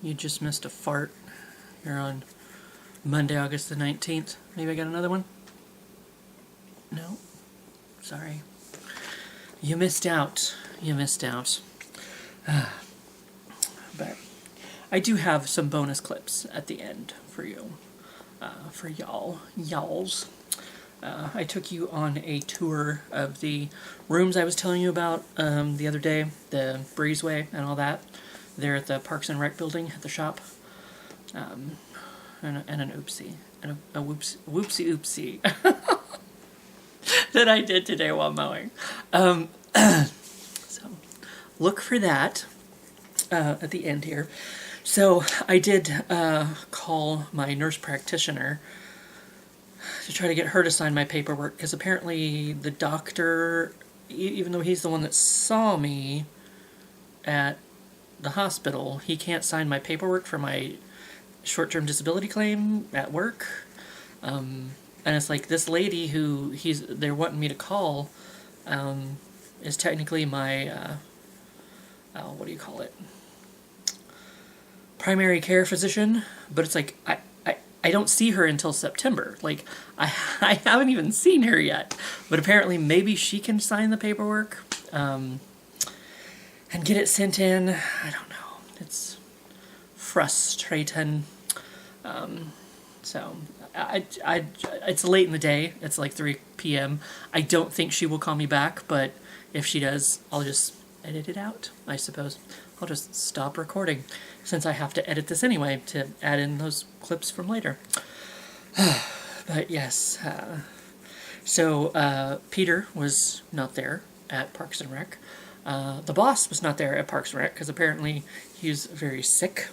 you just missed a fart. You're on Monday, August the 19th. Maybe I got another one? No? Sorry. You missed out. You missed out. But I do have some bonus clips at the end for you. For y'alls. I took you on a tour of the rooms I was telling you about the other day, the breezeway and all that. There at the Parks and Rec building at the shop. And an oopsie. And a whoopsie oopsie that I did today while mowing. So look for that at the end here. So I did call my nurse practitioner to try to get her to sign my paperwork, because apparently the doctor, even though he's the one that saw me at the hospital, he can't sign my paperwork for my short-term disability claim at work. And it's like this lady who they're wanting me to call is technically my what do you call it? Primary care physician, but it's like I don't see her until September. Like I haven't even seen her yet, but apparently maybe she can sign the paperwork and get it sent in. I don't know. It's frustrating. So it's late in the day. It's like 3 p.m. I don't think she will call me back, but if she does, I'll just edit it out, I suppose. I'll just stop recording, since I have to edit this anyway to add in those clips from later. But yes, so Peter was not there at Parks and Rec. The boss was not there at Parks and Rec, because apparently he's very sick.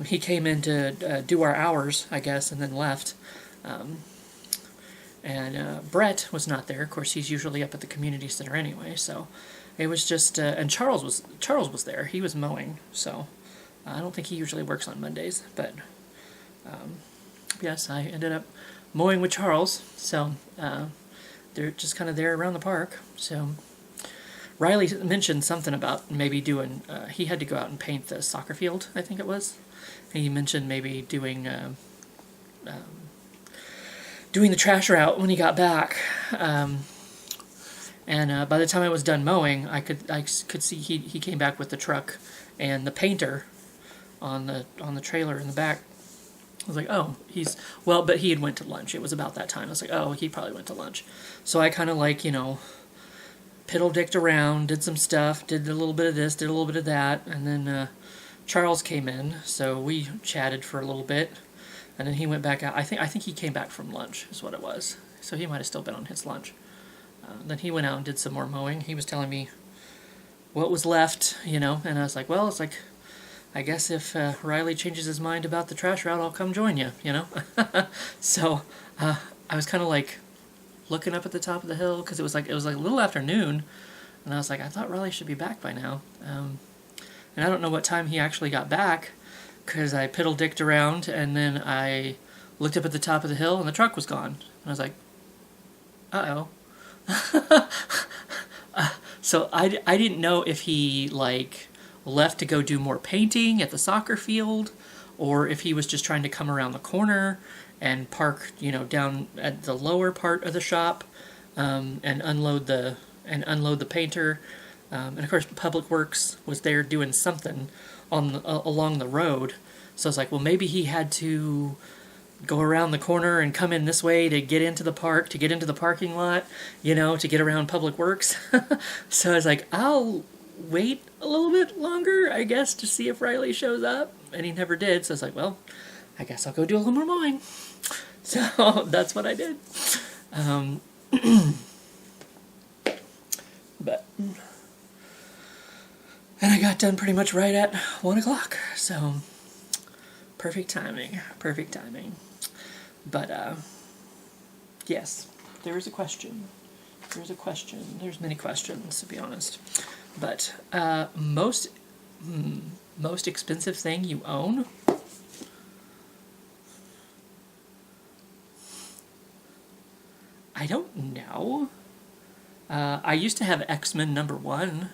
He came in to do our hours, I guess, and then left. And Brett was not there. Of course, he's usually up at the community center anyway, so it was just... and Charles was there. He was mowing, so I don't think he usually works on Mondays, but yes, I ended up mowing with Charles, so they're just kind of there around the park. So Riley mentioned something about maybe doing... he had to go out and paint the soccer field, I think it was. And he mentioned maybe doing the trash route when he got back. And by the time I was done mowing, I could see he came back with the truck and the painter on the trailer in the back. I was like, oh, but he had went to lunch. It was about that time. I was like, oh, he probably went to lunch. So I kind of piddle-dicked around, did some stuff, did a little bit of this, did a little bit of that, and then Charles came in, so we chatted for a little bit, and then he went back out. I think he came back from lunch, is what it was. So he might have still been on his lunch. Then he went out and did some more mowing. He was telling me what was left, and I was like, well, it's like, I guess if Riley changes his mind about the trash route, I'll come join you, So I was kind of looking up at the top of the hill, because it was like a little afternoon, and I was like, I thought Riley should be back by now. And I don't know what time he actually got back, because I piddle-dicked around, and then I looked up at the top of the hill, and the truck was gone. And I was like, uh-oh. So I didn't know if he, left to go do more painting at the soccer field, or if he was just trying to come around the corner and park, down at the lower part of the shop, and unload the painter. And of course, Public Works was there doing something along the road. So I was like, well, maybe he had to go around the corner and come in this way to get into the park, to get into the parking lot, to get around Public Works. So I was like, I'll wait a little bit longer, I guess, to see if Riley shows up. And he never did. So I was like, well, I guess I'll go do a little more mowing. So that's what I did. But... and I got done pretty much right at 1 o'clock, so perfect timing. But, yes, there is a question. There's many questions, to be honest. But, most expensive thing you own? I don't know. I used to have X-Men #1.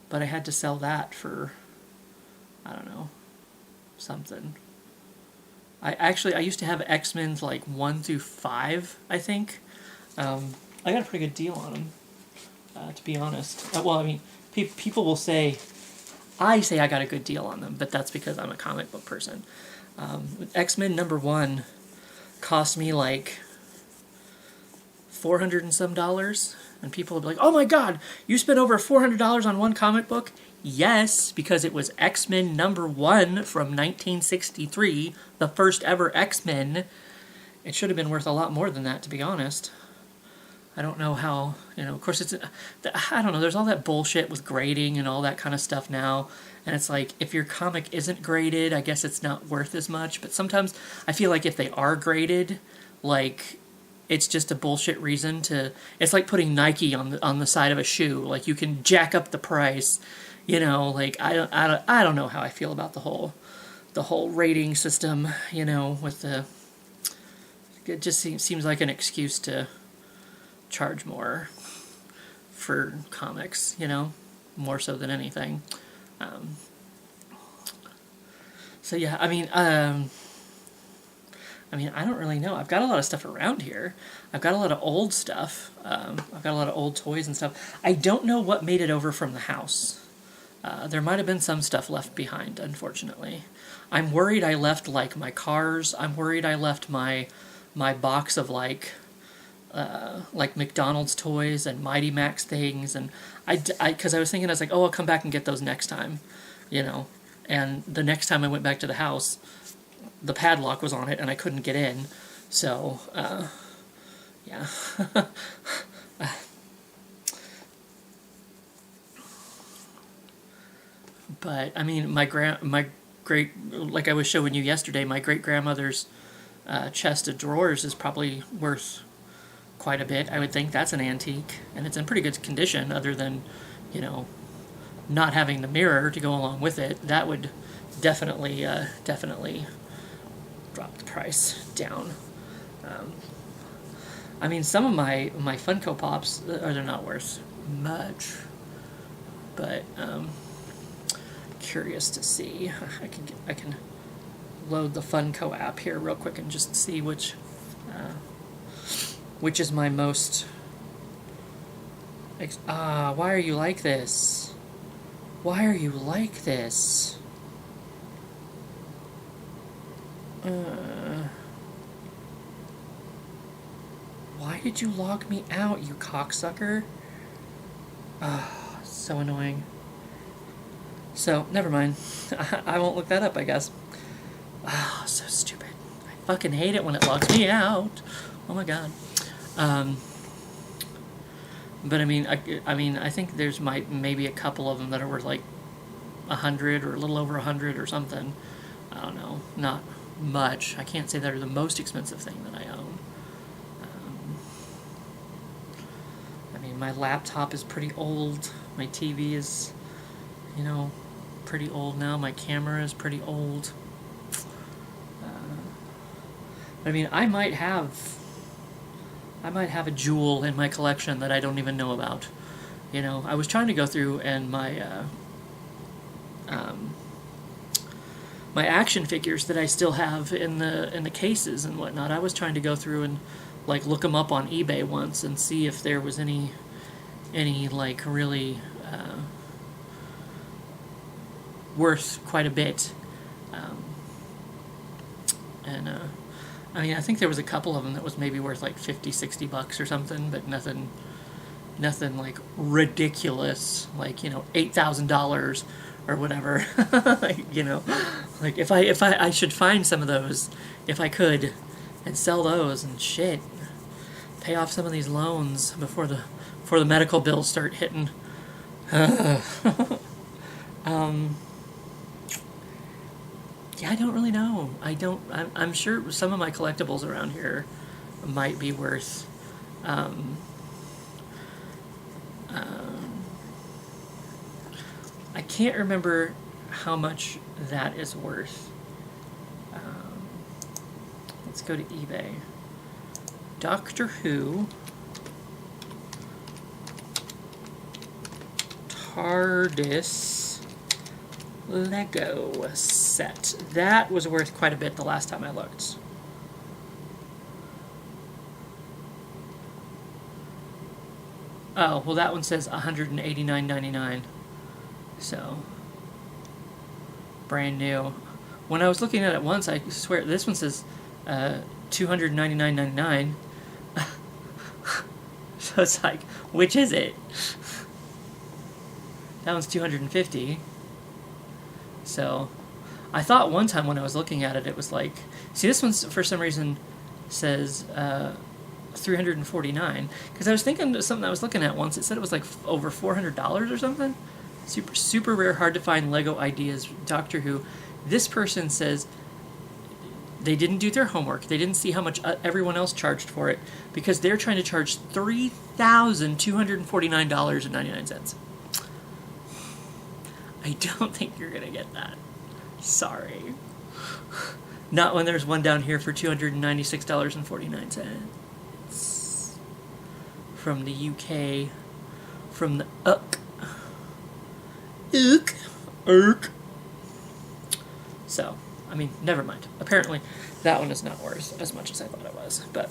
But I had to sell that for, I don't know, something. I used to have X-Men like 1 through 5, I think. I got a pretty good deal on them, to be honest. Well, I mean, people will say, I say I got a good deal on them, but that's because I'm a comic book person. X-Men #1 cost me like $400 and some, and people will be like, "Oh my God, you spent over $400 on one comic book?" Yes, because it was X-Men #1 from 1963, the first ever X-Men. It should have been worth a lot more than that, to be honest. I don't know how, of course I don't know, there's all that bullshit with grading and all that kind of stuff now, and it's like, if your comic isn't graded, I guess it's not worth as much, but sometimes I feel like if they are graded, like, it's just a bullshit reason to, it's like putting Nike on the side of a shoe, like, you can jack up the price, like, I don't know how I feel about the whole rating system, with it just seems like an excuse to charge more for comics, more so than anything. So yeah, I mean, I don't really know. I've got a lot of stuff around here. I've got a lot of old stuff. I've got a lot of old toys and stuff. I don't know what made it over from the house. There might have been some stuff left behind, unfortunately. I'm worried I left, like, my cars. I'm worried I left my box of, like McDonald's toys and Mighty Max things, and because I was thinking, I was like, oh, I'll come back and get those next time, and the next time I went back to the house, the padlock was on it and I couldn't get in, so yeah. But I mean, my great, like I was showing you yesterday, my great grandmother's chest of drawers is probably worth quite a bit. I would think that's an antique, and it's in pretty good condition, other than, not having the mirror to go along with it. That would definitely drop the price down. I mean, some of my Funko Pops, they're not worth much, but curious to see. I can load the Funko app here real quick and just see which is my most... why are you like this? Why are you like this? Why did you log me out, you cocksucker? So annoying. So, never mind. I won't look that up, I guess. So stupid. I fucking hate it when it logs me out. Oh my god. But I mean, I think there's maybe a couple of them that are worth like 100 or a little over 100 or something. I don't know. Not much. I can't say they're the most expensive thing that I own. I mean, my laptop is pretty old. My TV is, pretty old now. My camera is pretty old. I mean, I might have a jewel in my collection that I don't even know about. I was trying to go through and my action figures that I still have in the cases and whatnot. I was trying to go through and like look them up on eBay once and see if there was any like really worth quite a bit. I mean, I think there was a couple of them that was maybe worth like $50-$60 or something, but nothing like ridiculous, like, $8,000 or whatever. Like if I should find some of those, if I could, and sell those and shit, pay off some of these loans before the medical bills start hitting. Yeah, I don't really know. I'm sure some of my collectibles around here might be worth I can't remember how much that is worth. Let's go to eBay. Doctor Who TARDIS Lego set. That was worth quite a bit the last time I looked. Oh, well that one says $189.99. So, brand new. When I was looking at it once, I swear, this one says $299.99. So it's like, which is it? That one's $250. So, I thought one time when I was looking at it, it was like, see, this one's for some reason says $349. Because I was thinking of something I was looking at once. It said it was like over $400 or something. Super rare, hard to find Lego ideas. Doctor Who. This person says they didn't do their homework. They didn't see how much everyone else charged for it because they're trying to charge $3,249.99. I don't think you're going to get that. Sorry. Not when there's one down here for $296.49. From the UK. From the Urk. So, I mean, never mind. Apparently, that one is not worth as much as I thought it was, but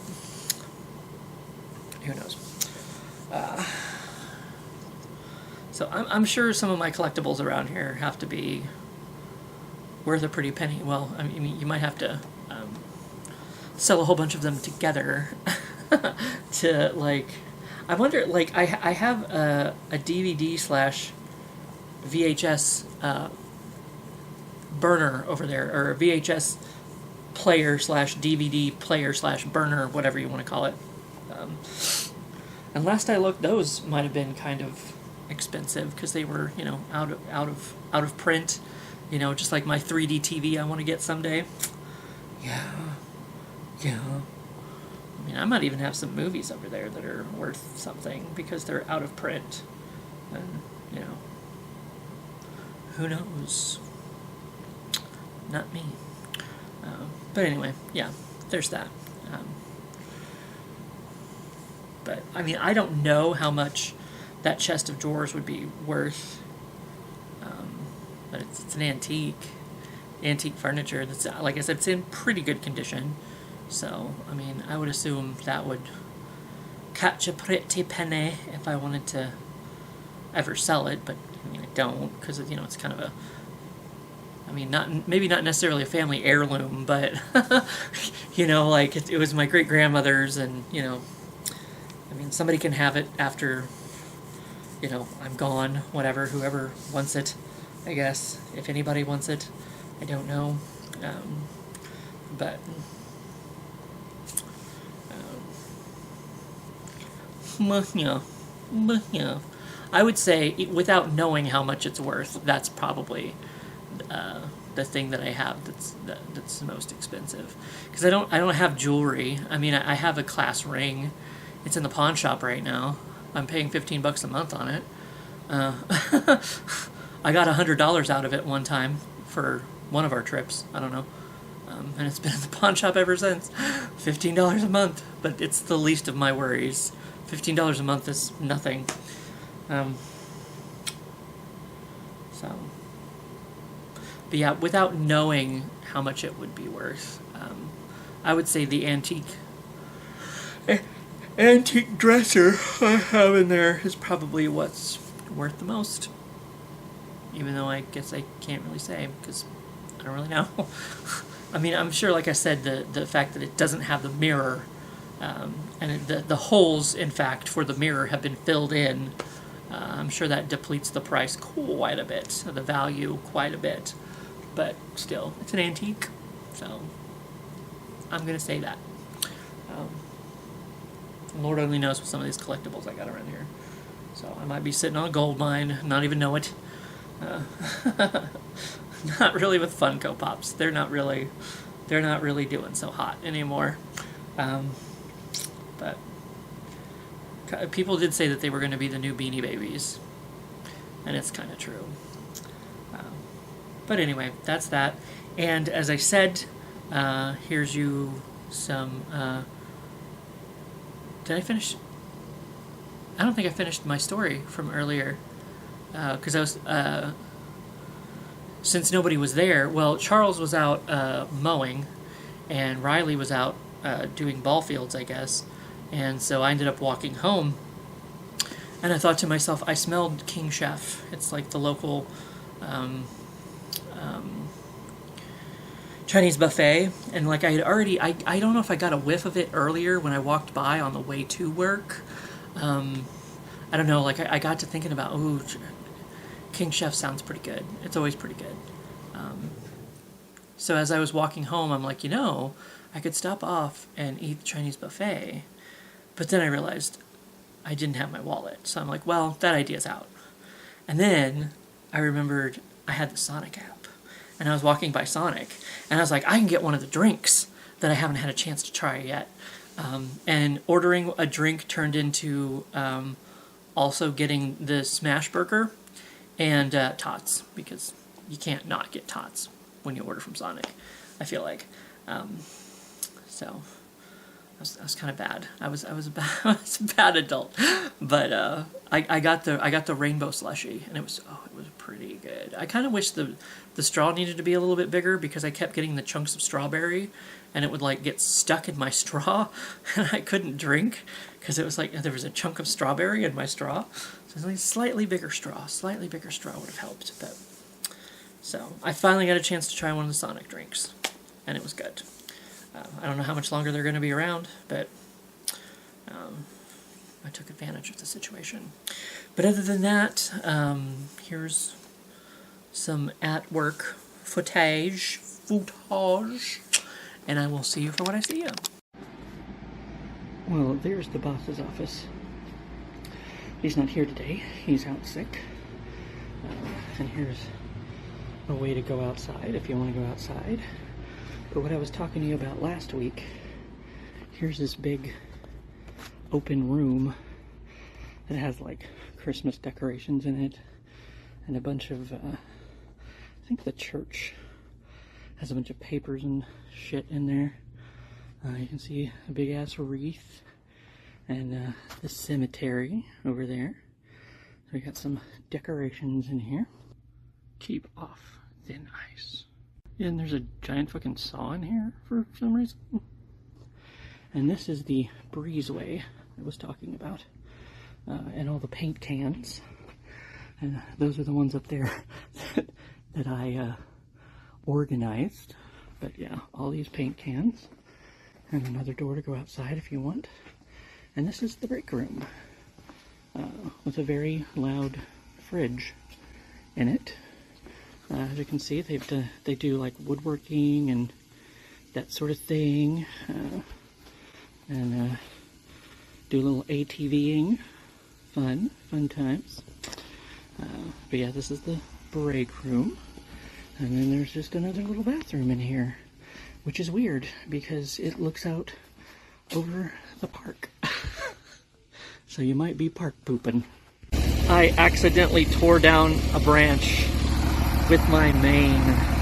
who knows? So I'm sure some of my collectibles around here have to be worth a pretty penny. Well, I mean, you might have to sell a whole bunch of them together to, like, I wonder, like, I have a DVD/VHS burner over there, or a VHS player/DVD player/burner, whatever you want to call it. And last I looked, those might have been kind of expensive because they were, you know, out of print. You know, just like my 3D TV I want to get someday. Yeah. I mean, I might even have some movies over there that are worth something because they're out of print. And, you know, who knows? Not me. But anyway, yeah, there's that. But, I mean, I don't know how much that chest of drawers would be worth. But it's an antique furniture that's, like I said, it's in pretty good condition. So, I mean, I would assume that would catch a pretty penny if I wanted to ever sell it. But, I mean, I don't, because, you know, it's kind of a, I mean, maybe not necessarily a family heirloom, but, you know, like, it was my great-grandmother's, and, you know, I mean, somebody can have it after, you know, I'm gone, whatever, whoever wants it, I guess. If anybody wants it, I don't know. But yeah. I would say, without knowing how much it's worth, that's probably the thing that I have that's the most expensive. Because I don't have jewelry. I mean, I have a class ring. It's in the pawn shop right now. I'm paying $15 a month on it. I got $100 out of it one time for one of our trips. I don't know. And it's been in the pawn shop ever since. $15 a month, but it's the least of my worries. $15 a month is nothing. So, but yeah, without knowing how much it would be worth, I would say the antique dresser I have in there is probably what's worth the most. Even though I guess I can't really say because I don't really know. I mean, I'm sure, like I said, the fact that it doesn't have the mirror, and the holes, in fact, for the mirror have been filled in, I'm sure that depletes the price quite a bit, the value quite a bit. But still, it's an antique, so I'm going to say that. Lord only knows what some of these collectibles I got around here. So I might be sitting on a gold mine, not even know it. Not really with Funko Pops. They're not really doing so hot anymore. But people did say that they were going to be the new Beanie Babies, and it's kind of true. But anyway, that's that. And as I said, here's you some. Did I finish? I don't think I finished my story from earlier, because I was. since nobody was there, well, Charles was out mowing, and Riley was out doing ball fields, I guess. And so I ended up walking home, and I thought to myself, I smelled King Chef. It's like the local Chinese buffet, and like I had already, I don't know if I got a whiff of it earlier when I walked by on the way to work. I don't know, like I got to thinking about, ooh, King Chef sounds pretty good. It's always pretty good. So as I was walking home, I'm like, I could stop off and eat the Chinese buffet. But then I realized I didn't have my wallet. So I'm like, well, that idea's out. And then I remembered I had the Sonic app. And I was walking by Sonic. And I was like, I can get one of the drinks that I haven't had a chance to try yet. And ordering a drink turned into also getting the Smash Burger and tots. Because you can't not get tots when you order from Sonic, I feel like. So I was kind of bad. I was a bad adult, but I got the rainbow slushy, and it was pretty good. I kind of wish the straw needed to be a little bit bigger, because I kept getting the chunks of strawberry, and it would like get stuck in my straw, and I couldn't drink because it was like there was a chunk of strawberry in my straw. So it's like slightly bigger straw would have helped. But so I finally got a chance to try one of the Sonic drinks, and it was good. I don't know how much longer they're going to be around, but I took advantage of the situation. But other than that, here's some at-work footage, and I will see you for when I see you. Well, there's the boss's office. He's not here today. He's out sick. And here's a way to go outside if you want to go outside. But what I was talking to you about last week, here's this big open room that has like Christmas decorations in it, and a bunch of, I think the church has a bunch of papers and shit in there. You can see a big ass wreath, and the cemetery over there. So we got some decorations in here. Keep off thin ice. Yeah, and there's a giant fucking saw in here for some reason. And this is the breezeway I was talking about. And all the paint cans. And those are the ones up there that I organized. But yeah, all these paint cans. And another door to go outside if you want. And this is the break room. With a very loud fridge in it. As you can see, they do like woodworking and that sort of thing, and do a little ATVing, fun times. But yeah, this is the break room, and then there's just another little bathroom in here, which is weird because it looks out over the park. So you might be park pooping. I accidentally tore down a branch with my mane.